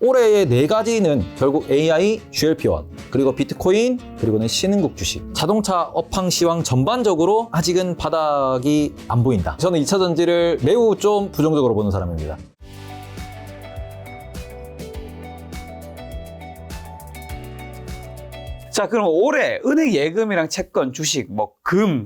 올해의 네 가지는 결국 AI, GLP-1, 그리고 비트코인, 그리고는 신흥국 주식. 자동차 업황 시황 전반적으로 아직은 바닥이 안 보인다. 저는 2차 전지를 매우 좀 부정적으로 보는 사람입니다. 자, 그럼 올해 은행 예금이랑 채권, 주식,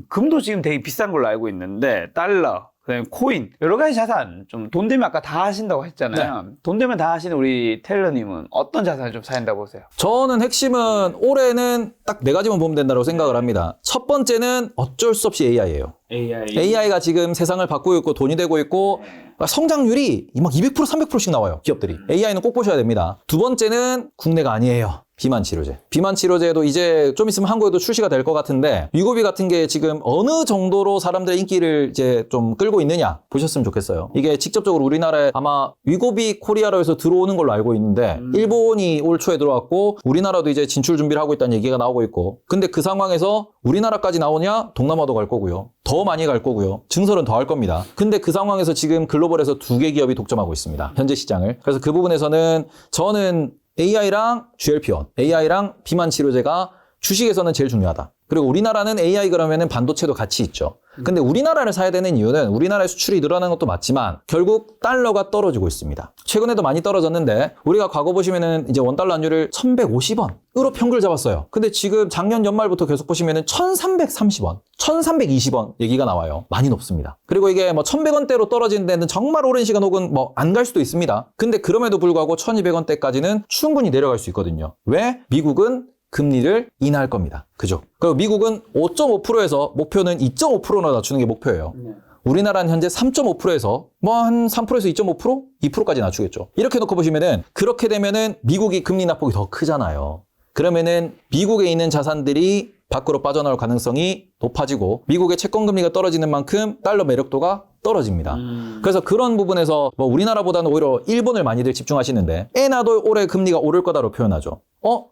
금도 지금 되게 비싼 걸로 알고 있는데, 달러, 그다음에 코인, 여러 가지 자산, 좀 돈 되면 아까 다 하신다고 했잖아요. 네. 돈 되면 다 하시는 우리 테일러님은 어떤 자산을 좀 사야 된다고 보세요? 저는 핵심은 올해는 딱 네 가지만 보면 된다고 생각을 합니다. 첫 번째는 어쩔 수 없이 AI예요. AI가 지금 세상을 바꾸고 있고 돈이 되고 있고 성장률이 막 200%, 300%씩 나와요. 기업들이. AI는 꼭 보셔야 됩니다. 두 번째는 국내가 아니에요. 비만 치료제. 비만 치료제도 이제 좀 있으면 한국에도 출시가 될 것 같은데 위고비 같은 게 지금 어느 정도로 사람들의 인기를 이제 좀 끌고 있느냐 보셨으면 좋겠어요. 이게 직접적으로 우리나라에 아마 위고비 코리아로 해서 들어오는 걸로 알고 있는데 일본이 올 초에 들어왔고 우리나라도 이제 진출 준비를 하고 있다는 얘기가 나오고 있고 근데 그 상황에서 우리나라까지 나오냐 동남아도 갈 거고요. 더 많이 갈 거고요. 증설은 더 할 겁니다. 근데 그 상황에서 지금 글로벌에서 2개 기업이 독점하고 있습니다. 현재 시장을. 그래서 그 부분에서는 저는 AI랑 GLP-1, AI랑 비만 치료제가 주식에서는 제일 중요하다. 그리고 우리나라는 AI 그러면은 반도체도 같이 있죠. 근데 우리나라를 사야 되는 이유는 우리나라의 수출이 늘어나는 것도 맞지만 결국 달러가 떨어지고 있습니다. 최근에도 많이 떨어졌는데 우리가 과거 보시면은 이제 원달러 환율을 1,150원으로 평균을 잡았어요. 근데 지금 작년 연말부터 계속 보시면은 1,330원, 1,320원 얘기가 나와요. 많이 높습니다. 그리고 이게 1,100원대로 떨어지는 데는 정말 오랜 시간 혹은 안 갈 수도 있습니다. 근데 그럼에도 불구하고 1,200원대까지는 충분히 내려갈 수 있거든요. 왜? 미국은 금리를 인하할 겁니다. 그죠? 그리고 미국은 5.5%에서 목표는 2.5%나 낮추는 게 목표예요. 우리나라는 현재 3.5%에서 한 3%에서 2.5%? 2%까지 낮추겠죠. 이렇게 놓고 보시면은 그렇게 되면은 미국이 금리 낙폭이 더 크잖아요. 그러면은 미국에 있는 자산들이 밖으로 빠져나올 가능성이 높아지고 미국의 채권 금리가 떨어지는 만큼 달러 매력도가 떨어집니다. 그래서 그런 부분에서 우리나라보다는 오히려 일본을 많이들 집중하시는데 엔화도 올해 금리가 오를 거다로 표현하죠.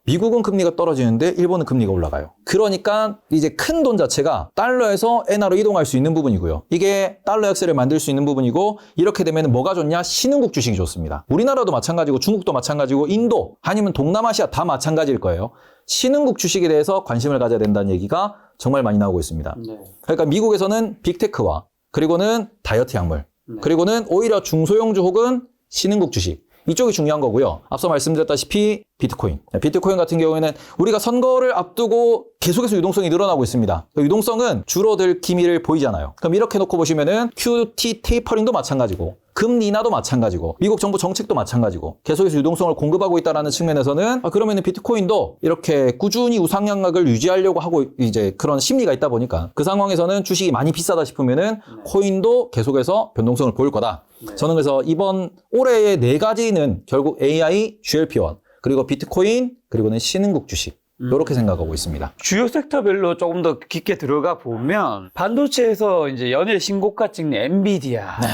미국은 금리가 떨어지는데 일본은 금리가 올라가요. 그러니까 이제 큰 돈 자체가 달러에서 엔화로 이동할 수 있는 부분이고요. 이게 달러 약세를 만들 수 있는 부분이고 이렇게 되면 뭐가 좋냐? 신흥국 주식이 좋습니다. 우리나라도 마찬가지고 중국도 마찬가지고 인도 아니면 동남아시아 다 마찬가지일 거예요. 신흥국 주식에 대해서 관심을 가져야 된다는 얘기가 정말 많이 나오고 있습니다. 네. 그러니까 미국에서는 빅테크와 그리고는 다이어트 약물 그리고는 오히려 중소형주 혹은 신흥국 주식 이쪽이 중요한 거고요. 앞서 말씀드렸다시피 비트코인. 비트코인 같은 경우에는 우리가 선거를 앞두고 계속해서 유동성이 늘어나고 있습니다. 유동성은 줄어들 기미를 보이잖아요. 그럼 이렇게 놓고 보시면은 QT 테이퍼링도 마찬가지고 금리 인하도 마찬가지고 미국 정부 정책도 마찬가지고 계속해서 유동성을 공급하고 있다는 측면에서는 그러면은 비트코인도 이렇게 꾸준히 우상향각을 유지하려고 하고 이제 그런 심리가 있다 보니까 그 상황에서는 주식이 많이 비싸다 싶으면은 코인도 계속해서 변동성을 보일 거다. 저는 그래서 이번 올해의 네 가지는 결국 AI, GLP-1 그리고 비트코인 그리고는 신흥국 주식 이렇게 생각하고 있습니다. 주요 섹터별로 조금 더 깊게 들어가 보면 반도체에서 이제 연일 신고가 찍는 엔비디아. 네.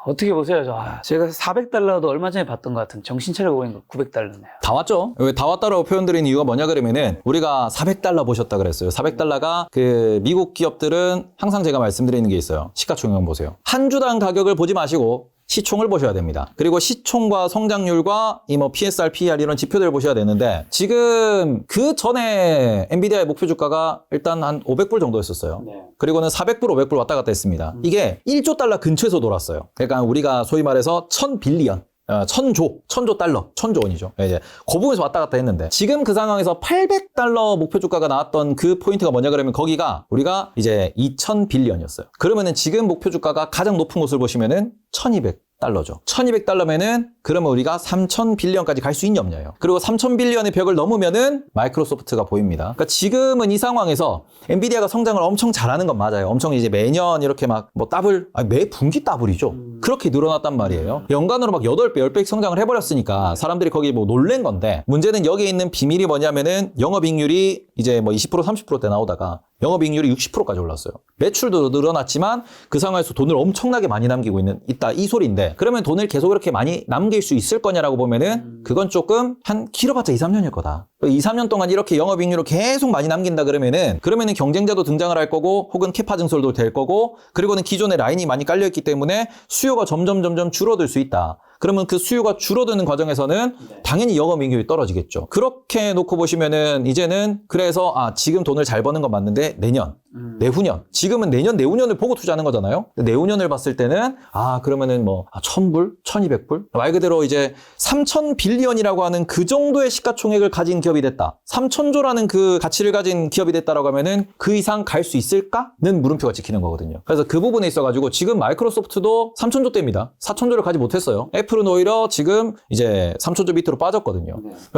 어떻게 보세요? 제가 400달러도 얼마 전에 봤던 것 같은 정신 차리고 보니까 900달러네요. 다 왔죠. 왜 다 왔다라고 표현드린 이유가 뭐냐 그러면은 우리가 400달러 보셨다 그랬어요. 400달러가 그 미국 기업들은 항상 제가 말씀드리는 게 있어요. 시가총액 보세요. 한 주당 가격을 보지 마시고 시총을 보셔야 됩니다. 그리고 시총과 성장률과 이 PSR, PER 이런 지표들을 보셔야 되는데 지금 그 전에 엔비디아의 목표 주가가 일단 한 500불 정도였었어요. 네. 그리고는 400불, 500불 왔다 갔다 했습니다. 이게 1조 달러 근처에서 돌았어요. 그러니까 우리가 소위 말해서 1000빌리언. 1000조 달러, 1000조 원이죠. 이제 그 부분에서 왔다 갔다 했는데 지금 그 상황에서 800달러 목표 주가가 나왔던 그 포인트가 뭐냐 그러면 거기가 우리가 이제 2000빌리언이었어요. 그러면은 지금 목표 주가가 가장 높은 곳을 보시면은 1200달러죠. 1200달러면은 그러면 우리가 3000빌리언까지 갈 수 있냐 없냐예요. 그리고 3000빌리언의 벽을 넘으면은 마이크로소프트가 보입니다. 그러니까 지금은 이 상황에서 엔비디아가 성장을 엄청 잘하는 건 맞아요. 엄청 이제 매년 이렇게 매 분기 더블이죠. 그렇게 늘어났단 말이에요. 연간으로 8배, 10배 성장을 해버렸으니까 사람들이 거기 놀란 건데 문제는 여기에 있는 비밀이 뭐냐면은 영업이익률이 이제 20%, 30%대 나오다가 영업이익률이 60%까지 올랐어요. 매출도 늘어났지만 그 상황에서 돈을 엄청나게 많이 남기고 있다 이 소리인데 그러면 돈을 계속 이렇게 많이 남길 수 있을 거냐라고 보면은 그건 조금 한 길어봤자 2, 3년일 거다. 2, 3년 동안 이렇게 영업이익률을 계속 많이 남긴다 그러면은 경쟁자도 등장을 할 거고 혹은 캐파 증설도 될 거고 그리고는 기존에 라인이 많이 깔려있기 때문에 수요가 점점 줄어들 수 있다. 그러면 그 수요가 줄어드는 과정에서는 당연히 영업이익률이 떨어지겠죠. 그렇게 놓고 보시면은 이제는 그래서 지금 돈을 잘 버는 건 맞는데 내년, 내후년, 지금은 내년, 내후년을 보고 투자하는 거잖아요. 근데 내후년을 봤을 때는 그러면은 뭐 1,000불, 1,200불 말 그대로 이제 3,000빌리언이라고 하는 그 정도의 시가총액을 가진 기업이 됐다. 3,000조라는 그 가치를 가진 기업이 됐다라고 하면은 그 이상 갈 수 있을까는 물음표가 찍히는 거거든요. 그래서 그 부분에 있어가지고 지금 마이크로소프트도 3,000조대입니다. 4,000조를 가지 못했어요. 애플은 오히려 지금 이제 3,000조 밑으로 빠졌거든요.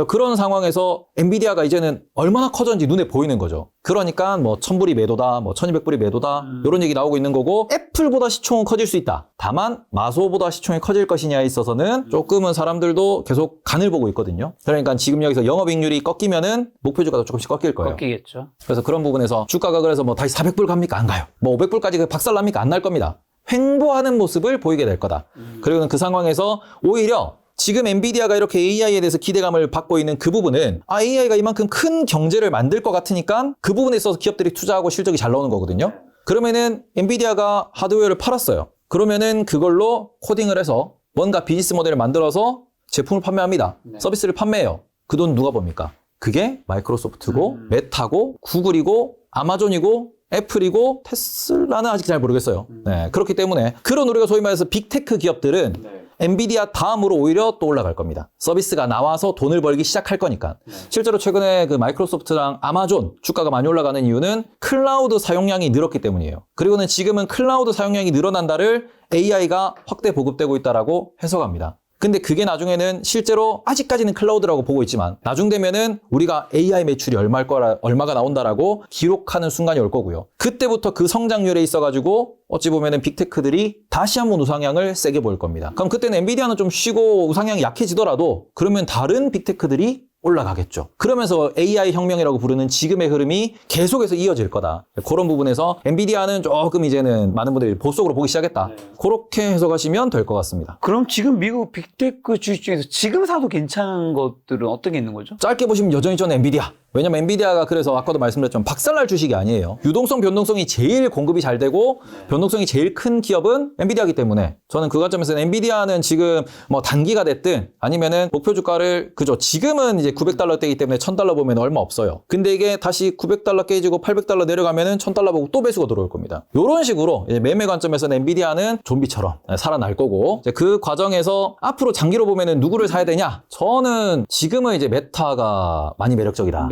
그런 상황에서 엔비디아가 이제는 얼마나 커졌는지 눈에 보이는 거죠. 그러니까 뭐 1,000불이 매도다, 뭐 1,200불이 매도다 이런 얘기 나오고 있는 거고 애플보다 시총은 커질 수 있다. 다만 마소보다 시총이 커질 것이냐에 있어서는 조금은 사람들도 계속 간을 보고 있거든요. 그러니까 지금 여기서 영업이익률이 꺾이면은 목표 주가도 조금씩 꺾일 거예요. 꺾이겠죠. 그래서 그런 부분에서 주가가 그래서 뭐 다시 400불 갑니까? 안 가요. 뭐 500불까지 박살납니까? 안 날 겁니다. 횡보하는 모습을 보이게 될 거다. 그리고 그 상황에서 오히려 지금 엔비디아가 이렇게 AI에 대해서 기대감을 받고 있는 그 부분은 AI가 이만큼 큰 경제를 만들 것 같으니까 그 부분에 있어서 기업들이 투자하고 실적이 잘 나오는 거거든요. 그러면은 엔비디아가 하드웨어를 팔았어요. 그러면은 그걸로 코딩을 해서 뭔가 비즈니스 모델을 만들어서 제품을 판매합니다. 서비스를 판매해요. 그 돈 누가 법니까? 그게 마이크로소프트고 메타고 구글이고 아마존이고 애플이고 테슬라는 아직 잘 모르겠어요. 네, 그렇기 때문에 그런 우리가 소위 말해서 빅테크 기업들은 엔비디아 다음으로 오히려 또 올라갈 겁니다. 서비스가 나와서 돈을 벌기 시작할 거니까. 실제로 최근에 그 마이크로소프트랑 아마존 주가가 많이 올라가는 이유는 클라우드 사용량이 늘었기 때문이에요. 그리고는 지금은 클라우드 사용량이 늘어난다를 AI가 확대 보급되고 있다라고 해석합니다. 근데 그게 나중에는 실제로 아직까지는 클라우드라고 보고 있지만 나중 되면은 우리가 AI 매출이 얼마가 나온다라고 기록하는 순간이 올 거고요. 그때부터 그 성장률에 있어가지고 어찌 보면은 빅테크들이 다시 한번 우상향을 세게 보일 겁니다. 그럼 그때는 엔비디아는 좀 쉬고 우상향이 약해지더라도 그러면 다른 빅테크들이 올라가겠죠. 그러면서 AI 혁명이라고 부르는 지금의 흐름이 계속해서 이어질 거다. 그런 부분에서 엔비디아는 조금 이제는 많은 분들이 보석으로 보기 시작했다. 그렇게 해석하시면 될 것 같습니다. 그럼 지금 미국 빅테크 주식 중에서 지금 사도 괜찮은 것들은 어떤 게 있는 거죠? 짧게 보시면 여전히 저는 엔비디아. 왜냐면 엔비디아가 그래서 아까도 말씀드렸지만 박살날 주식이 아니에요. 유동성, 변동성이 제일 공급이 잘 되고 변동성이 제일 큰 기업은 엔비디아이기 때문에 저는 그 관점에서는 엔비디아는 지금 뭐 단기가 됐든 아니면은 목표 주가를 그죠. 지금은 이제 900달러대이기 때문에 1000달러 보면 얼마 없어요. 근데 이게 다시 900달러 깨지고 800달러 내려가면은 1000달러 보고 또 매수가 들어올 겁니다. 이런 식으로 이제 매매 관점에서는 엔비디아는 좀비처럼 살아날 거고 이제 그 과정에서 앞으로 장기로 보면은 누구를 사야 되냐? 저는 지금은 이제 메타가 많이 매력적이다.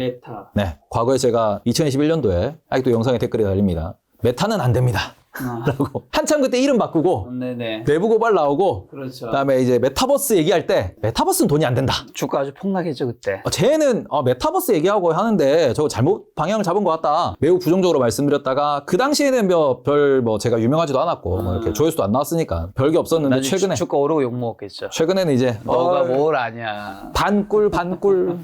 네, 과거에 제가 2021년도에 아직도 영상에 댓글이 달립니다. 메타는 안 됩니다. 라고 한참 그때 이름 바꾸고 내부 고발 나오고 그렇죠. 그다음에 이제 메타버스 얘기할 때 메타버스는 돈이 안 된다. 주가 아주 폭락했죠 그때. 쟤는 메타버스 얘기하고 하는데 저거 잘못 방향을 잡은 것 같다. 매우 부정적으로 말씀드렸다가 그 당시에는 별 제가 유명하지도 않았고 뭐 이렇게 조회수도 안 나왔으니까 별게 없었는데 최근에 주가 오르고 욕 먹었겠죠. 최근에는 이제 너가 뭘 아냐. 반꿀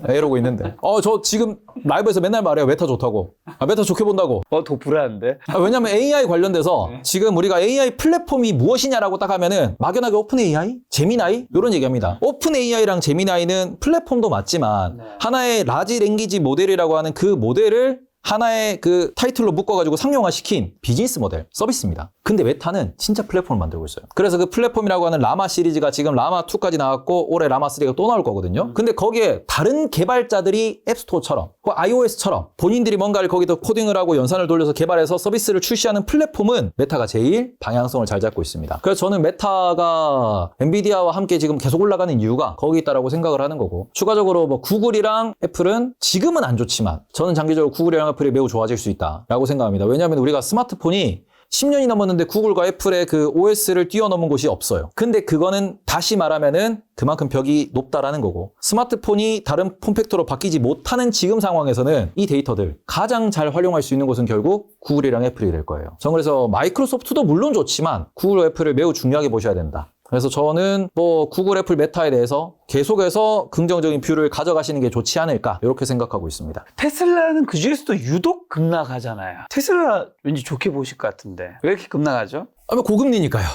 이러고 있는데 저 지금 라이브에서 맨날 말해요. 메타 좋다고. 메타 좋게 본다고. 더 불안한데? 왜냐면 AI 관련돼서 지금 우리가 AI 플랫폼이 무엇이냐라고 딱 하면은 막연하게 오픈 AI? 제미나이? 이런 얘기합니다. 오픈 AI랑 제미나이는 플랫폼도 맞지만 하나의 라지 랭귀지 모델이라고 하는 그 모델을 하나의 그 타이틀로 묶어가지고 상용화시킨 비즈니스 모델, 서비스입니다. 근데 메타는 진짜 플랫폼을 만들고 있어요. 그래서 그 플랫폼이라고 하는 라마 시리즈가 지금 라마2까지 나왔고 올해 라마3가 또 나올 거거든요. 근데 거기에 다른 개발자들이 앱스토어처럼 iOS처럼 본인들이 뭔가를 거기다 코딩을 하고 연산을 돌려서 개발해서 서비스를 출시하는 플랫폼은 메타가 제일 방향성을 잘 잡고 있습니다. 그래서 저는 메타가 엔비디아와 함께 지금 계속 올라가는 이유가 거기 있다라고 생각을 하는 거고 추가적으로 뭐 구글이랑 애플은 지금은 안 좋지만 저는 장기적으로 구글이랑 애플이 매우 좋아질 수 있다라고 생각합니다. 왜냐하면 우리가 스마트폰이 10년이 넘었는데 구글과 애플의 그 OS를 뛰어넘은 곳이 없어요. 근데 그거는 다시 말하면은 그만큼 벽이 높다라는 거고 스마트폰이 다른 폼팩터로 바뀌지 못하는 지금 상황에서는 이 데이터들 가장 잘 활용할 수 있는 곳은 결국 구글이랑 애플이 될 거예요. 저는 그래서 마이크로소프트도 물론 좋지만 구글과 애플을 매우 중요하게 보셔야 된다. 그래서 저는 뭐 구글, 애플, 메타에 대해서 계속해서 긍정적인 뷰를 가져가시는 게 좋지 않을까 이렇게 생각하고 있습니다. 테슬라는 그 중에서도 유독 급락하잖아요. 테슬라 왠지 좋게 보실 것 같은데 왜 이렇게 급락하죠? 고금리니까요.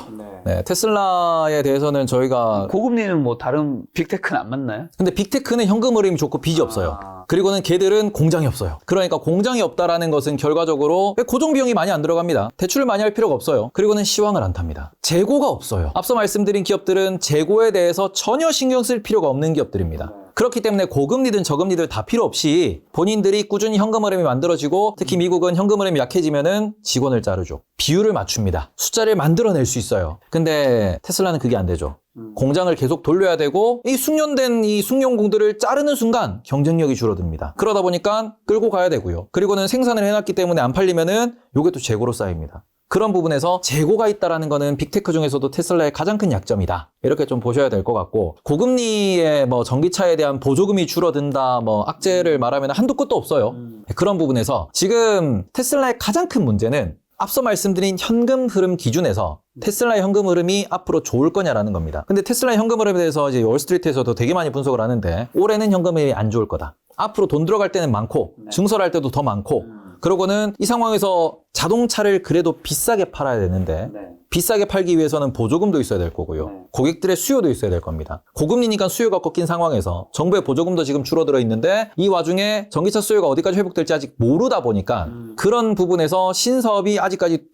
네, 테슬라에 대해서는 저희가 고금리는 뭐 다른 빅테크는 안 맞나요? 근데 빅테크는 현금 흐름이 좋고 빚이 없어요. 그리고는 걔들은 공장이 없어요. 그러니까 공장이 없다라는 것은 결과적으로 고정 비용이 많이 안 들어갑니다. 대출을 많이 할 필요가 없어요. 그리고는 시황을 안 탑니다. 재고가 없어요. 앞서 말씀드린 기업들은 재고에 대해서 전혀 신경 쓸 필요가 없는 기업들입니다. 그렇기 때문에 고금리든 저금리든 다 필요 없이 본인들이 꾸준히 현금 흐름이 만들어지고 특히 미국은 현금 흐름이 약해지면은 직원을 자르죠. 비율을 맞춥니다. 숫자를 만들어낼 수 있어요. 근데 테슬라는 그게 안 되죠. 공장을 계속 돌려야 되고 이 숙련된 이 숙련공들을 자르는 순간 경쟁력이 줄어듭니다. 그러다 보니까 끌고 가야 되고요. 그리고는 생산을 해놨기 때문에 안 팔리면은 요게 또 재고로 쌓입니다. 그런 부분에서 재고가 있다라는 거는 빅테크 중에서도 테슬라의 가장 큰 약점이다. 이렇게 좀 보셔야 될 것 같고 고금리에 뭐 전기차에 대한 보조금이 줄어든다 뭐 악재를 말하면 한도 끝도 없어요. 그런 부분에서 지금 테슬라의 가장 큰 문제는 앞서 말씀드린 현금 흐름 기준에서 테슬라의 현금 흐름이 앞으로 좋을 거냐라는 겁니다. 근데 테슬라의 현금 흐름에 대해서 이제 월스트리트에서도 되게 많이 분석을 하는데 올해는 현금 흐름이 안 좋을 거다. 앞으로 돈 들어갈 때는 많고 증설할 때도 더 많고 그러고는 이 상황에서 자동차를 그래도 비싸게 팔아야 되는데 비싸게 팔기 위해서는 보조금도 있어야 될 거고요. 고객들의 수요도 있어야 될 겁니다. 고금리니까 수요가 꺾인 상황에서 정부의 보조금도 지금 줄어들어 있는데 이 와중에 전기차 수요가 어디까지 회복될지 아직 모르다 보니까 그런 부분에서 신사업이 아직까지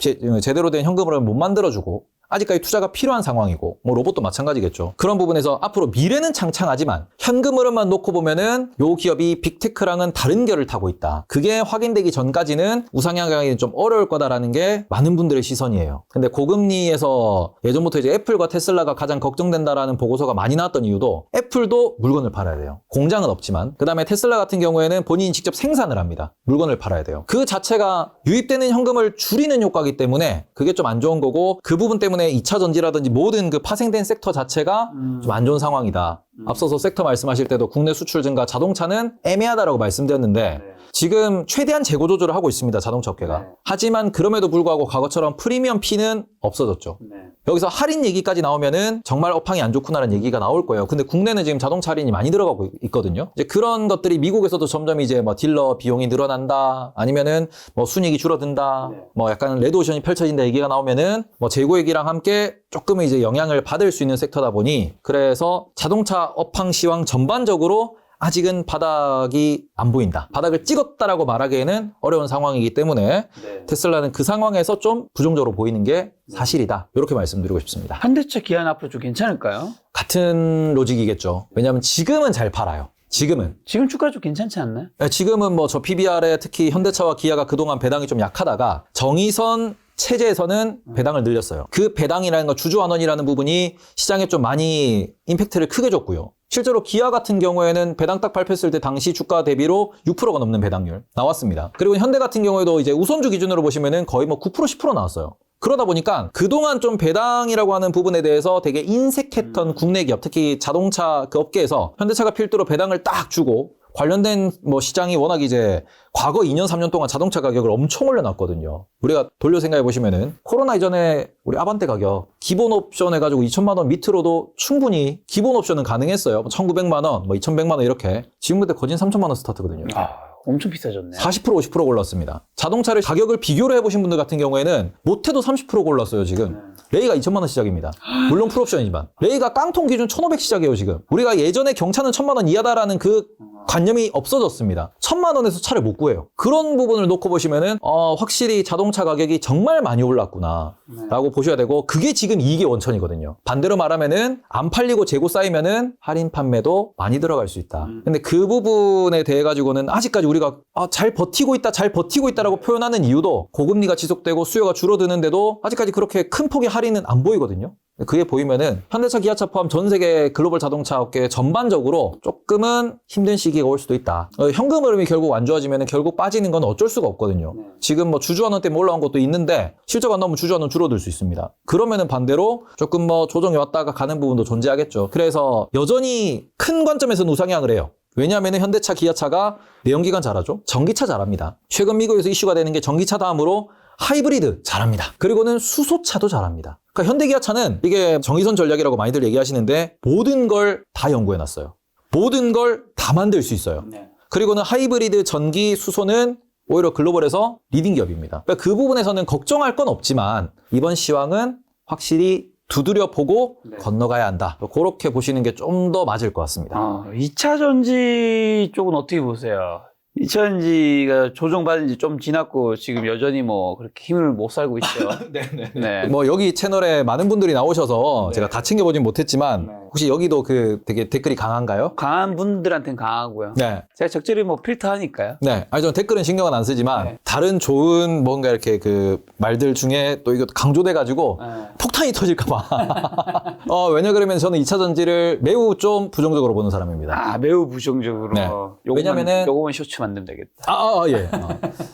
제대로 된 현금을 못 만들어주고 아직까지 투자가 필요한 상황이고 뭐 로봇도 마찬가지겠죠. 그런 부분에서 앞으로 미래는 창창하지만 현금 흐름만 놓고 보면은 요 기업이 빅테크랑은 다른 결을 타고 있다. 그게 확인되기 전까지는 우상향하기는 좀 어려울 거다라는 게 많은 분들의 시선이에요. 근데 고금리에서 예전부터 이제 애플과 테슬라가 가장 걱정된다라는 보고서가 많이 나왔던 이유도 애플도 물건을 팔아야 돼요. 공장은 없지만 그다음에 테슬라 같은 경우에는 본인이 직접 생산을 합니다. 물건을 팔아야 돼요. 그 자체가 유입되는 현금을 줄이는 효과이기 때문에 그게 좀 안 좋은 거고 그 부분 때문에 2차 전지라든지 모든 그 파생된 섹터 자체가 좀 안 좋은 상황이다. 앞서서 섹터 말씀하실 때도 국내 수출 증가 자동차는 애매하다라고 말씀드렸는데 지금 최대한 재고 조절을 하고 있습니다. 자동차 업계가. 하지만 그럼에도 불구하고 과거처럼 프리미엄 P는 없어졌죠. 여기서 할인 얘기까지 나오면은 정말 업황이 안 좋구나라는 얘기가 나올 거예요. 근데 국내는 지금 자동차 할인이 많이 들어가고 있거든요. 이제 그런 것들이 미국에서도 점점 이제 뭐 딜러 비용이 늘어난다, 아니면은 뭐 순이익이 줄어든다, 뭐 약간 레드오션이 펼쳐진다 얘기가 나오면은 뭐 재고 얘기랑 함께 조금 이제 영향을 받을 수 있는 섹터다 보니 그래서 자동차 업황 시황 전반적으로 아직은 바닥이 안 보인다. 바닥을 찍었다라고 말하기에는 어려운 상황이기 때문에 테슬라는 그 상황에서 좀 부정적으로 보이는 게 사실이다. 이렇게 말씀드리고 싶습니다. 현대차, 기아는 앞으로 좀 괜찮을까요? 같은 로직이겠죠. 왜냐하면 지금은 잘 팔아요. 지금 주가 좀 괜찮지 않나요? 지금은 뭐 저 PBR에 특히 현대차와 기아가 그동안 배당이 좀 약하다가 정의선 체제에서는 배당을 늘렸어요. 그 배당이라는 거 주주환원이라는 부분이 시장에 좀 많이 임팩트를 크게 줬고요. 실제로 기아 같은 경우에는 배당 딱 발표했을 때 당시 주가 대비로 6%가 넘는 배당률 나왔습니다. 그리고 현대 같은 경우에도 이제 우선주 기준으로 보시면은 거의 뭐 9% 10% 나왔어요. 그러다 보니까 그동안 좀 배당이라고 하는 부분에 대해서 되게 인색했던 국내 기업, 특히 자동차 그 업계에서 현대차가 필두로 배당을 딱 주고 관련된 뭐 시장이 워낙 이제 과거 2년, 3년 동안 자동차 가격을 엄청 올려놨거든요. 우리가 돌려 생각해 보시면은 코로나 이전에 우리 아반떼 가격 기본 옵션 해가지고 2천만 원 밑으로도 충분히 기본 옵션은 가능했어요. 1,900만 원, 뭐 2,100만 원 이렇게. 지금 그때 거진 3천만 원 스타트거든요. 엄청 비싸졌네. 40%, 50% 올랐습니다. 자동차를 가격을 비교를 해보신 분들 같은 경우에는 못해도 30% 올랐어요, 지금. 레이가 2천만 원 시작입니다. 물론 풀옵션이지만. 레이가 깡통 기준 1,500 시작이에요, 지금. 우리가 예전에 경차는 1,000만 원 이하다라는 그 관념이 없어졌습니다. 1,000만 원에서 차를 못 구해요. 그런 부분을 놓고 보시면은 확실히 자동차 가격이 정말 많이 올랐구나 라고 보셔야 되고 그게 지금 이익의 원천이거든요. 반대로 말하면은 안 팔리고 재고 쌓이면은 할인 판매도 많이 들어갈 수 있다. 근데 그 부분에 대해 가지고는 아직까지 우리가 잘 버티고 있다라고 표현하는 이유도 고금리가 지속되고 수요가 줄어드는데도 아직까지 그렇게 큰 폭의 할인은 안 보이거든요. 그게 보이면은 현대차, 기아차 포함 전 세계 글로벌 자동차 업계 전반적으로 조금은 힘든 시기가 올 수도 있다. 현금 흐름이 결국 안 좋아지면은 결국 빠지는 건 어쩔 수가 없거든요. 지금 뭐 주주환원 때문에 올라온 것도 있는데 실적 안 나오면 주주환원 줄어들 수 있습니다. 그러면은 반대로 조금 뭐 조정이 왔다가 가는 부분도 존재하겠죠. 그래서 여전히 큰 관점에서는 우상향을 해요. 왜냐하면 현대차, 기아차가 내연기관 잘하죠. 전기차 잘합니다. 최근 미국에서 이슈가 되는 게 전기차 다음으로 하이브리드 잘합니다. 그리고는 수소차도 잘합니다. 그러니까 현대기아차는 이게 정의선 전략이라고 많이들 얘기하시는데 모든 걸 다 연구해놨어요. 모든 걸 다 만들 수 있어요. 그리고는 하이브리드, 전기, 수소는 오히려 글로벌에서 리딩 기업입니다. 그러니까 그 부분에서는 걱정할 건 없지만 이번 시황은 확실히 두드려 보고 건너가야 한다. 그렇게 보시는 게 좀 더 맞을 것 같습니다. 2차 전지 쪽은 어떻게 보세요? 2차 전지가 조정받은 지 좀 지났고 지금 여전히 뭐 그렇게 힘을 못 살고 있죠. 네. 뭐 여기 채널에 많은 분들이 나오셔서 네. 제가 다 챙겨보진 못했지만 네. 혹시 여기도 그 되게 댓글이 강한가요? 강한 분들한테는 강하고요. 네. 제가 적절히 뭐 필터하니까요. 네. 아니, 저는 댓글은 신경은 안 쓰지만 네. 다른 좋은 뭔가 이렇게 그 말들 중에 또 이거 강조돼가지고 네. 폭탄이 터질까봐. 왜냐 그러면 저는 2차 전지를 매우 좀 부정적으로 보는 사람입니다. 매우 부정적으로. 네. 왜냐면은 요거만 쇼츠 만들면 되겠다. 예.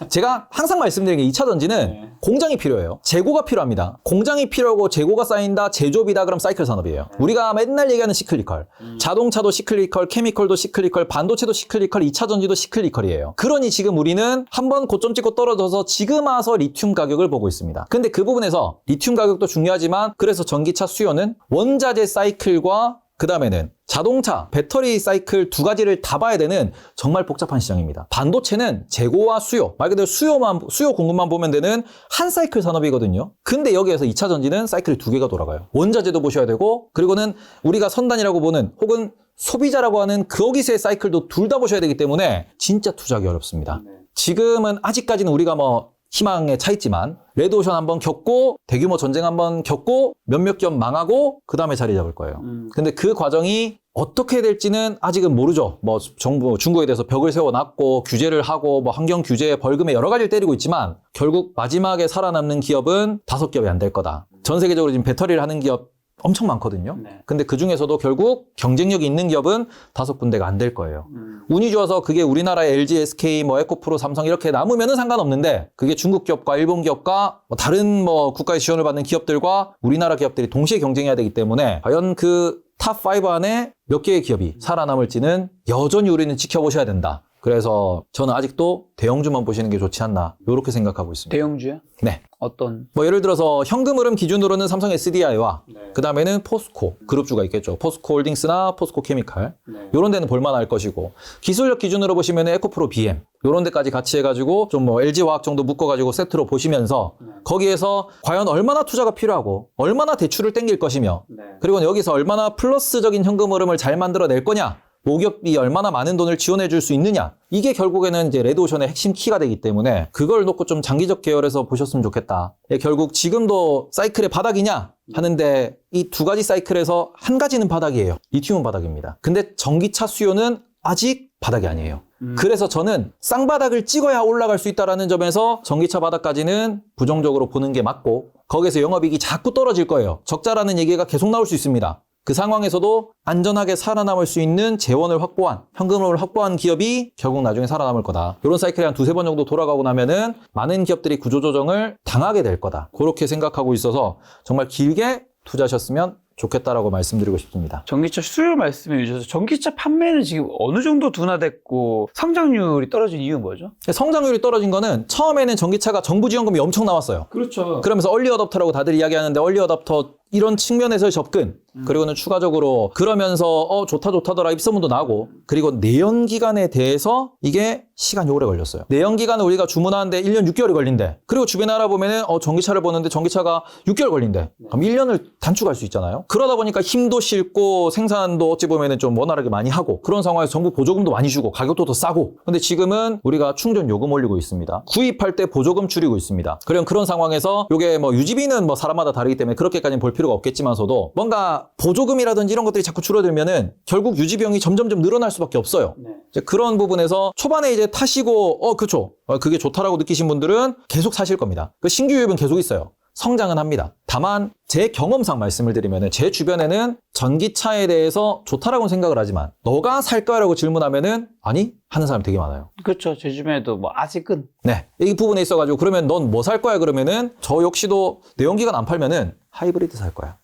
제가 항상 말씀드리는 게 2차 전지는 네. 공장이 필요해요. 재고가 필요합니다. 공장이 필요하고 재고가 쌓인다, 제조업이다, 그럼 사이클 산업이에요. 우리가 맨날 얘기하는 시클리컬. 자동차도 시클리컬, 케미컬도 시클리컬, 반도체도 시클리컬, 2차 전지도 시클리컬이에요. 그러니 지금 우리는 한번 고점 찍고 떨어져서 지금 와서 리튬 가격을 보고 있습니다. 근데 그 부분에서 리튬 가격도 중요하지만 그래서 전기차 수요는 원자재 사이클과 그 다음에는 자동차, 배터리 사이클 두 가지를 다 봐야 되는 정말 복잡한 시장입니다. 반도체는 재고와 수요, 말 그대로 수요 공급만 보면 되는 한 사이클 산업이거든요. 근데 여기에서 2차 전지는 사이클이 두 개가 돌아가요. 원자재도 보셔야 되고, 그리고는 우리가 선단이라고 보는 혹은 소비자라고 하는 거기서의 사이클도 둘 다 보셔야 되기 때문에 진짜 투자하기 어렵습니다. 지금은 아직까지는 우리가 뭐 희망에 차 있지만 레드오션 한번 겪고 대규모 전쟁 한번 겪고 몇몇 기업 망하고 그 다음에 자리 잡을 거예요. 근데 그 과정이 어떻게 될지는 아직은 모르죠. 뭐 정부 중국에 대해서 벽을 세워놨고 규제를 하고 뭐 환경 규제 벌금에 여러 가지를 때리고 있지만 결국 마지막에 살아남는 기업은 5기업이 안 될 거다. 전 세계적으로 지금 배터리를 하는 기업 엄청 많거든요. 근데 그 중에서도 결국 경쟁력이 있는 기업은 5군데가 안 될 거예요. 운이 좋아서 그게 우리나라의 LG, SK, 뭐 에코프로, 삼성 이렇게 남으면은 상관없는데 그게 중국 기업과 일본 기업과 뭐 다른 뭐 국가의 지원을 받는 기업들과 우리나라 기업들이 동시에 경쟁해야 되기 때문에 과연 그 탑5 안에 몇 개의 기업이 살아남을지는 여전히 우리는 지켜보셔야 된다. 그래서 저는 아직도 대형주만 보시는 게 좋지 않나 이렇게 생각하고 있습니다. 대형주요? 네. 어떤? 뭐 예를 들어서 현금 흐름 기준으로는 삼성 SDI와 그 다음에는 포스코 그룹주가 있겠죠. 포스코 홀딩스나 포스코 케미칼 이런 데는 볼만할 것이고 기술력 기준으로 보시면 에코프로 BM 이런 데까지 같이 해가지고 좀 뭐 LG화학 정도 묶어가지고 세트로 보시면서 거기에서 과연 얼마나 투자가 필요하고 얼마나 대출을 땡길 것이며 그리고 여기서 얼마나 플러스적인 현금 흐름을 잘 만들어낼 거냐 모기업이 얼마나 많은 돈을 지원해 줄 수 있느냐 이게 결국에는 이제 레드오션의 핵심 키가 되기 때문에 그걸 놓고 좀 장기적 계열에서 보셨으면 좋겠다. 결국 지금도 사이클의 바닥이냐 하는데 이 두 가지 사이클에서 한 가지는 바닥이에요. 리튬은 바닥입니다. 근데 전기차 수요는 아직 바닥이 아니에요. 그래서 저는 쌍바닥을 찍어야 올라갈 수 있다는 점에서 전기차 바닥까지는 부정적으로 보는 게 맞고 거기에서 영업이익이 자꾸 떨어질 거예요. 적자라는 얘기가 계속 나올 수 있습니다. 그 상황에서도 안전하게 살아남을 수 있는 재원을 확보한, 현금을 확보한 기업이 결국 나중에 살아남을 거다. 이런 사이클이 한 2-3번 정도 돌아가고 나면은 많은 기업들이 구조조정을 당하게 될 거다. 그렇게 생각하고 있어서 정말 길게 투자하셨으면 좋겠다라고 말씀드리고 싶습니다. 전기차 수요 말씀해 주셔서 전기차 판매는 지금 어느 정도 둔화됐고 성장률이 떨어진 이유는 뭐죠? 성장률이 떨어진 거는 처음에는 전기차가 정부 지원금이 엄청 나왔어요. 그렇죠. 그러면서 얼리 어답터라고 다들 이야기하는데 얼리 어답터 이런 측면에서의 접근 그리고는 추가적으로 그러면서 좋다더라 입소문도 나고 그리고 내연기관에 대해서 이게 시간이 오래 걸렸어요. 내연기관은 우리가 주문하는데 1년 6개월이 걸린대. 그리고 주변에 알아보면은 전기차를 보는데 전기차가 6개월 걸린대. 그럼 1년을 단축할 수 있잖아요. 그러다 보니까 힘도 실고 생산도 어찌 보면은 좀 원활하게 많이 하고 그런 상황에서 정부 보조금도 많이 주고 가격도 더 싸고 근데 지금은 우리가 충전 요금 올리고 있습니다. 구입할 때 보조금 줄이고 있습니다. 그런 상황에서 이게 뭐 유지비는 뭐 사람마다 다르기 때문에 그렇게까지는 볼 필요가 없겠지만서도 뭔가 보조금이라든지 이런 것들이 자꾸 줄어들면은 결국 유지 비용이 점점점 늘어날 수밖에 없어요. 이제 그런 부분에서 초반에 이제 타시고 그쵸 그게 좋다라고 느끼신 분들은 계속 사실 겁니다. 그 신규 유입은 계속 있어요. 성장은 합니다. 다만 제 경험상 말씀을 드리면은 제 주변에는 전기차에 대해서 좋다라고 생각을 하지만 너가 살 거야라고 질문하면은 아니 하는 사람이 되게 많아요. 그렇죠. 제 주변에도 뭐 아직은 네, 이 부분에 있어가지고 그러면 넌 뭐 살 거야 그러면은 저 역시도 내연기관 안 팔면은 하이브리드 살 거야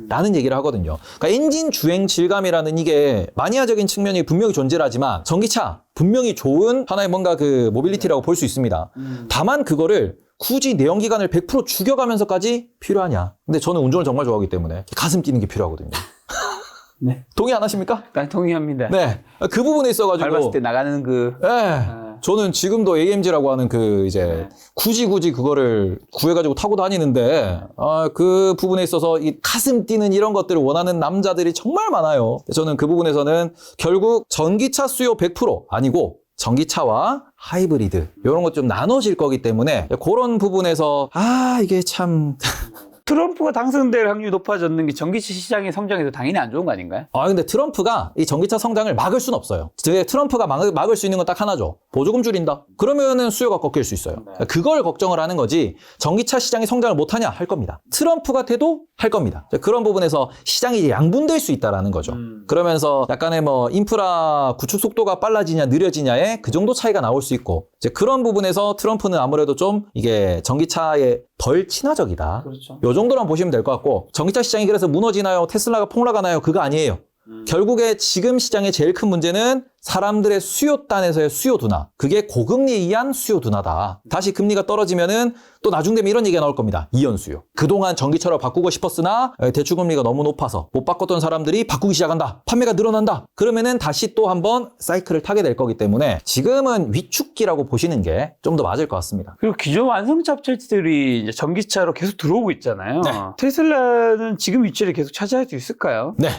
라는 얘기를 하거든요. 그러니까 엔진 주행 질감이라는 이게 마니아적인 측면이 분명히 존재하지만 전기차 분명히 좋은 하나의 뭔가 그 모빌리티라고 볼 수 있습니다. 다만 그거를 굳이 내연기관을 100% 죽여가면서까지 필요하냐. 근데 저는 운전을 정말 좋아하기 때문에 가슴 뛰는 게 필요하거든요. 네. 동의 안 하십니까? 난 동의합니다. 네. 그 부분에 있어가지고. 밟았을 때 나가는 그. 네. 저는 지금도 AMG라고 하는 그 이제 굳이 그거를 구해가지고 타고 다니는데 그 부분에 있어서 이 가슴 뛰는 이런 것들을 원하는 남자들이 정말 많아요. 저는 그 부분에서는 결국 전기차 수요 100% 아니고 전기차와 하이브리드 이런 것 좀 나눠질 거기 때문에 그런 부분에서 이게 참 트럼프가 당선될 확률이 높아졌는 게 전기차 시장의 성장에도 당연히 안 좋은 거 아닌가요? 근데 트럼프가 이 전기차 성장을 막을 수는 없어요. 트럼프가 막을 수 있는 건 딱 하나죠. 보조금 줄인다. 그러면은 수요가 꺾일 수 있어요. 그걸 걱정을 하는 거지 전기차 시장이 성장을 못하냐 할 겁니다. 트럼프가 돼도 할 겁니다. 그런 부분에서 시장이 이제 양분될 수 있다라는 거죠. 그러면서 약간의 뭐 인프라 구축 속도가 빨라지냐 느려지냐에 그 정도 차이가 나올 수 있고 이제 그런 부분에서 트럼프는 아무래도 좀 이게 전기차에 덜 친화적이다. 그렇죠. 요 정도만 보시면 될 것 같고 전기차 시장이 그래서 무너지나요? 테슬라가 폭락하나요? 그거 아니에요. 결국에 지금 시장의 제일 큰 문제는 사람들의 수요단에서의 수요 둔화. 그게 고금리에 의한 수요 둔화다. 다시 금리가 떨어지면은 또 나중 되면 이런 얘기가 나올 겁니다. 이연 수요. 그동안 전기차로 바꾸고 싶었으나 대출금리가 너무 높아서 못 바꿨던 사람들이 바꾸기 시작한다. 판매가 늘어난다. 그러면은 다시 또 한번 사이클을 타게 될 거기 때문에 지금은 위축기라고 보시는 게 좀 더 맞을 것 같습니다. 그리고 기존 완성차 업체들이 이제 전기차로 계속 들어오고 있잖아요. 네. 테슬라는 지금 위치를 계속 차지할 수 있을까요? 네.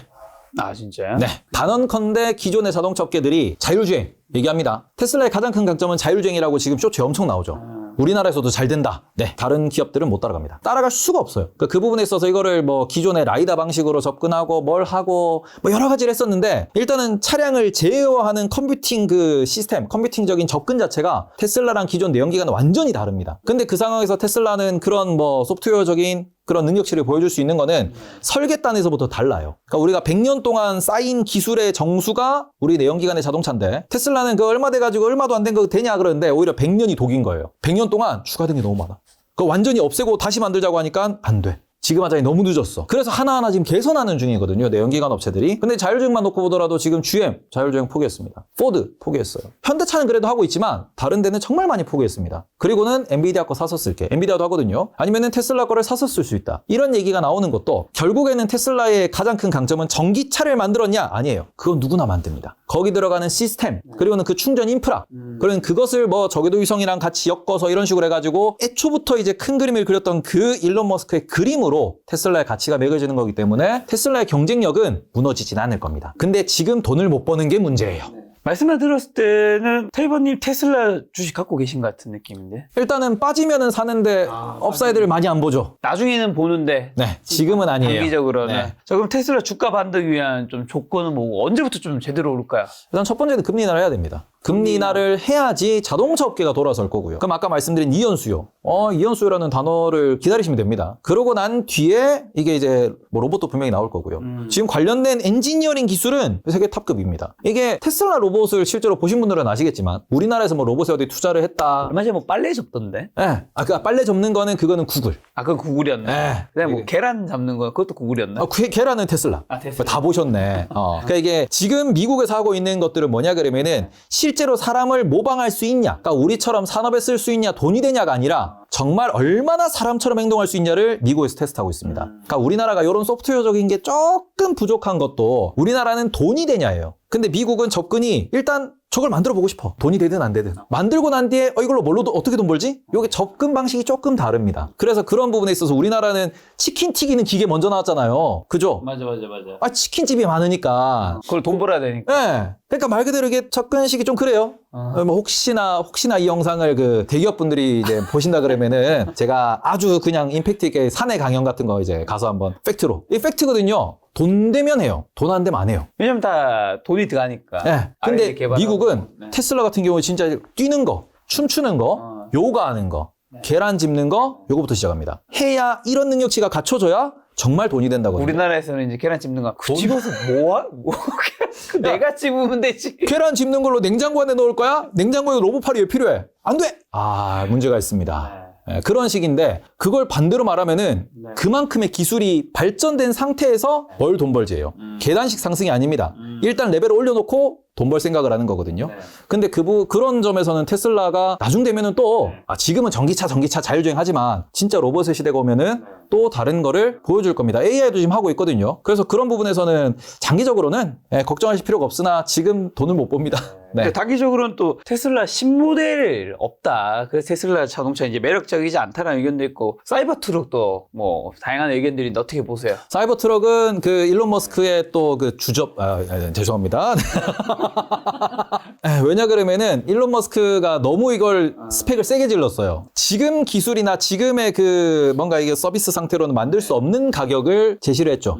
진짜요? 네. 단언컨대 기존의 자동차 업계들이 자율주행 얘기합니다. 테슬라의 가장 큰 강점은 자율주행이라고 지금 쇼츠에 엄청 나오죠. 우리나라에서도 잘 된다. 네. 다른 기업들은 못 따라갑니다. 따라갈 수가 없어요. 그 부분에 있어서 이거를 뭐 기존의 라이다 방식으로 접근하고 뭘 하고 뭐 여러 가지를 했었는데 일단은 차량을 제어하는 컴퓨팅 그 시스템, 컴퓨팅적인 접근 자체가 테슬라랑 기존 내연기관은 완전히 다릅니다. 근데 그 상황에서 테슬라는 그런 뭐 소프트웨어적인 그런 능력치를 보여줄 수 있는 거는 설계단에서부터 달라요. 그러니까 우리가 100년 동안 쌓인 기술의 정수가 우리 내연기관의 자동차인데 테슬라는 그 얼마 돼가지고 얼마도 안 된 거 되냐 그러는데 오히려 100년이 독인 거예요. 100년 동안 추가된 게 너무 많아. 그거 완전히 없애고 다시 만들자고 하니까 안 돼. 지금 하자니 너무 늦었어. 그래서 하나하나 지금 개선하는 중이거든요. 내연기관 업체들이. 근데 자율주행만 놓고 보더라도 지금 GM 자율주행 포기했습니다. 포드 포기했어요. 현대차는 그래도 하고 있지만 다른 데는 정말 많이 포기했습니다. 그리고는 엔비디아 거 사서 쓸게. 엔비디아도 하거든요. 아니면은 테슬라 거를 사서 쓸 수 있다. 이런 얘기가 나오는 것도 결국에는 테슬라의 가장 큰 강점은 전기차를 만들었냐? 아니에요. 그건 누구나 만듭니다. 거기 들어가는 시스템, 그리고는 그 충전 인프라, 그런 그것을 뭐 저궤도 위성이랑 같이 엮어서 이런 식으로 해가지고 애초부터 이제 큰 그림을 그렸던 그 일론 머스크의 그림으로 테슬라의 가치가 매겨지는 거기 때문에 테슬라의 경쟁력은 무너지진 않을 겁니다. 근데 지금 돈을 못 버는 게 문제예요. 말씀을 들었을 때는 테이버님 테슬라 주식 갖고 계신 것 같은 느낌인데 일단은 빠지면은 사는데 업사이드를 많이 안 보죠. 나중에는 보는데 네, 지금은 아니에요. 단기적으로는 네. 자, 그럼 테슬라 주가 반등 위한 좀 조건은 뭐고 언제부터 좀 제대로 오를까요? 일단 첫 번째는 금리 인하를 해야 됩니다. 금리 인하를 해야지 자동차 업계가 돌아설 거고요. 그럼 아까 말씀드린 이연 수요. 이연 수요라는 단어를 기다리시면 됩니다. 그러고 난 뒤에 이게 이제 뭐 로봇도 분명히 나올 거고요. 지금 관련된 엔지니어링 기술은 세계 탑급입니다. 이게 테슬라 로봇을 실제로 보신 분들은 아시겠지만 우리나라에서 뭐 로봇에 어디 투자를 했다. 얼마 전에 뭐 빨래 접던데? 네. 그 빨래 접는 거는 그거는 구글. 그건 구글이었네. 네. 그다음에 뭐 계란 잡는 거 그것도 구글이었나? 계란은 테슬라. 테슬라. 다 보셨네. 그러니까 이게 지금 미국에서 하고 있는 것들은 뭐냐 그러면은 실제로 사람을 모방할 수 있냐. 그러니까 우리처럼 산업에 쓸 수 있냐, 돈이 되냐가 아니라 정말 얼마나 사람처럼 행동할 수 있냐를 미국에서 테스트하고 있습니다. 그러니까 우리나라가 이런 소프트웨어적인 게 조금 부족한 것도 우리나라는 돈이 되냐예요. 근데 미국은 접근이 일단 저걸 만들어 보고 싶어. 돈이 되든 안 되든. 만들고 난 뒤에 이걸로 뭘로 어떻게 돈 벌지? 요게 접근 방식이 조금 다릅니다. 그래서 그런 부분에 있어서 우리나라는 치킨 튀기는 기계 먼저 나왔잖아요. 그죠? 맞아. 치킨집이 많으니까. 그걸 돈 벌어야 되니까. 네. 그러니까 말 그대로 이게 접근식이 좀 그래요. 뭐 혹시나 이 영상을 그 대기업 분들이 이제 보신다 그러면은 제가 아주 그냥 임팩트 있게 사내 강연 같은 거 이제 가서 한번 팩트로. 이 팩트거든요. 돈 되면 해요. 돈 안 되면 안 해요. 왜냐면 다 돈이 들어가니까. 네. 근데 미국은 테슬라 같은 경우에 진짜 뛰는 거, 춤추는 거, 요가하는 거, 계란 집는 거, 요거부터 시작합니다. 해야 이런 능력치가 갖춰져야 정말 돈이 된다거든요. 우리나라에서는 이제 계란 집는 거. 그 집어서 뭐야? 내가 집으면 되지. 계란 집는 걸로 냉장고 안에 넣을 거야? 냉장고에 로봇팔이 왜 필요해? 안 돼! 문제가 있습니다. 네, 그런 식인데 그걸 반대로 말하면은 그만큼의 기술이 발전된 상태에서 뭘 돈 벌지예요. 계단식 상승이 아닙니다. 일단 레벨을 올려놓고 돈 벌 생각을 하는 거거든요. 근데 그런 점에서는 테슬라가 나중 되면은 또 지금은 전기차 자율주행 하지만 진짜 로봇의 시대가 오면은 또 다른 거를 보여줄 겁니다. AI도 지금 하고 있거든요. 그래서 그런 부분에서는 장기적으로는 걱정하실 필요가 없으나 지금 돈을 못 봅니다. 근데 단기적으로는 또 테슬라 신모델 없다. 그래서 테슬라 자동차 이제 매력적이지 않다는 의견도 있고, 사이버 트럭도 뭐 다양한 의견들이 있는데 어떻게 보세요? 사이버 트럭은 그 일론 머스크의 또 그 죄송합니다. 왜냐 그러면은 일론 머스크가 너무 이걸 스펙을 세게 질렀어요. 지금 기술이나 지금의 그 뭔가 이게 서비스 상태로는 만들 수 없는 가격을 제시를 했죠.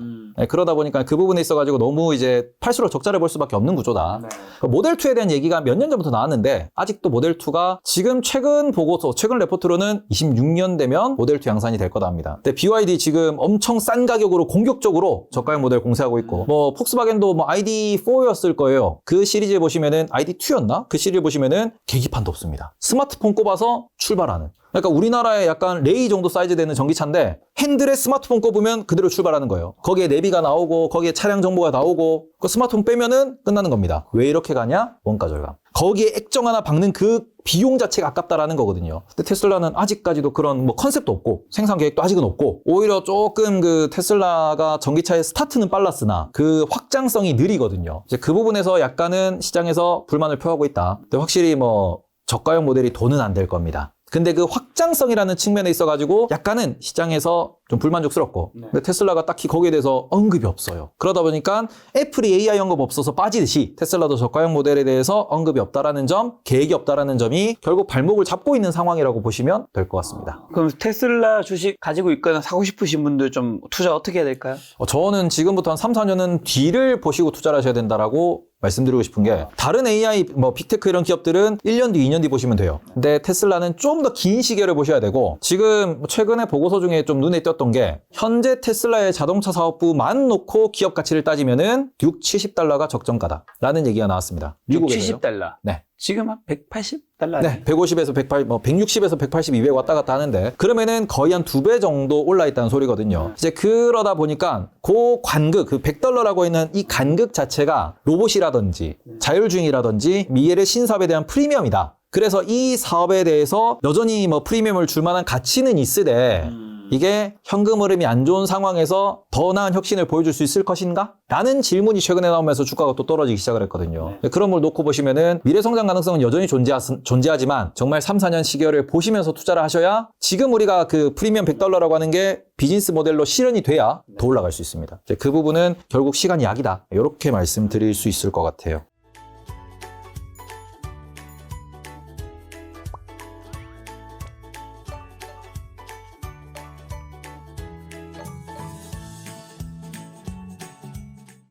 그러다 보니까 그 부분에 있어가지고 너무 이제 팔수록 적자를 볼 수밖에 없는 구조다. 모델 2에 대한 얘기가 몇 년 전부터 나왔는데 아직도 모델 2가 지금 최근 보고서, 최근 레포트로는 26년 되면 모델 2 양산이 될 거다 합니다. 근데 BYD 지금 엄청 싼 가격으로 공격적으로 저가형 모델 공세하고 있고, 뭐 폭스바겐도 뭐 ID4였을 거예요. 그 시리즈에 보시면은 ID2였나? 그 시리즈 보시면은 계기판도 없습니다. 스마트폰 꼽아서 출발하는. 그러니까 우리나라에 약간 레이 정도 사이즈 되는 전기차인데 핸들에 스마트폰 꼽으면 그대로 출발하는 거예요. 거기에 내비가 나오고 거기에 차량 정보가 나오고 그 스마트폰 빼면은 끝나는 겁니다. 왜 이렇게 가냐? 원가 절감. 거기에 액정 하나 박는 그 비용 자체가 아깝다라는 거거든요. 근데 테슬라는 아직까지도 그런 뭐 컨셉도 없고 생산 계획도 아직은 없고, 오히려 조금 그 테슬라가 전기차의 스타트는 빨랐으나 그 확장성이 느리거든요. 이제 그 부분에서 약간은 시장에서 불만을 표하고 있다. 근데 확실히 뭐 저가형 모델이 돈은 안 될 겁니다. 근데 그 확장성이라는 측면에 있어가지고 약간은 시장에서 좀 불만족스럽고, 근데 테슬라가 딱히 거기에 대해서 언급이 없어요. 그러다 보니까 애플이 AI 언급 없어서 빠지듯이 테슬라도 저가형 모델에 대해서 언급이 없다라는 점, 계획이 없다라는 점이 결국 발목을 잡고 있는 상황이라고 보시면 될 것 같습니다. 그럼 테슬라 주식 가지고 있거나 사고 싶으신 분들 좀 투자 어떻게 해야 될까요? 저는 지금부터 한 3, 4년은 뒤를 보시고 투자를 하셔야 된다라고 말씀드리고 싶은 게, 다른 AI, 뭐 빅테크 이런 기업들은 1년 뒤, 2년 뒤 보시면 돼요. 근데 테슬라는 좀 더 긴 시계를 보셔야 되고, 지금 최근에 보고서 중에 좀 눈에 띄었던 게, 현재 테슬라의 자동차 사업부만 놓고 기업 가치를 따지면은 70달러가 적정가다라는 얘기가 나왔습니다. 미국에서요. 70달러. 네. 지금 한 180달러? 네, 150에서 180, 뭐 160에서 180, 200 왔다 갔다 하는데, 그러면은 거의 한 2배 정도 올라 있다는 소리거든요. 이제 그러다 보니까 그 간극, 그 100달러라고 있는 이 간극 자체가 로봇이라든지 자율주행이라든지 미래의 신사업에 대한 프리미엄이다. 그래서 이 사업에 대해서 여전히 뭐 프리미엄을 줄 만한 가치는 있으되, 이게 현금 흐름이 안 좋은 상황에서 더 나은 혁신을 보여줄 수 있을 것인가? 라는 질문이 최근에 나오면서 주가가 또 떨어지기 시작을 했거든요. 그런 걸 놓고 보시면은 미래 성장 가능성은 여전히 존재하지만 정말 3, 4년 시계를 보시면서 투자를 하셔야, 지금 우리가 그 프리미엄 100달러라고 하는 게 비즈니스 모델로 실현이 돼야 더 올라갈 수 있습니다. 그 부분은 결국 시간이 약이다. 이렇게 말씀드릴 수 있을 것 같아요.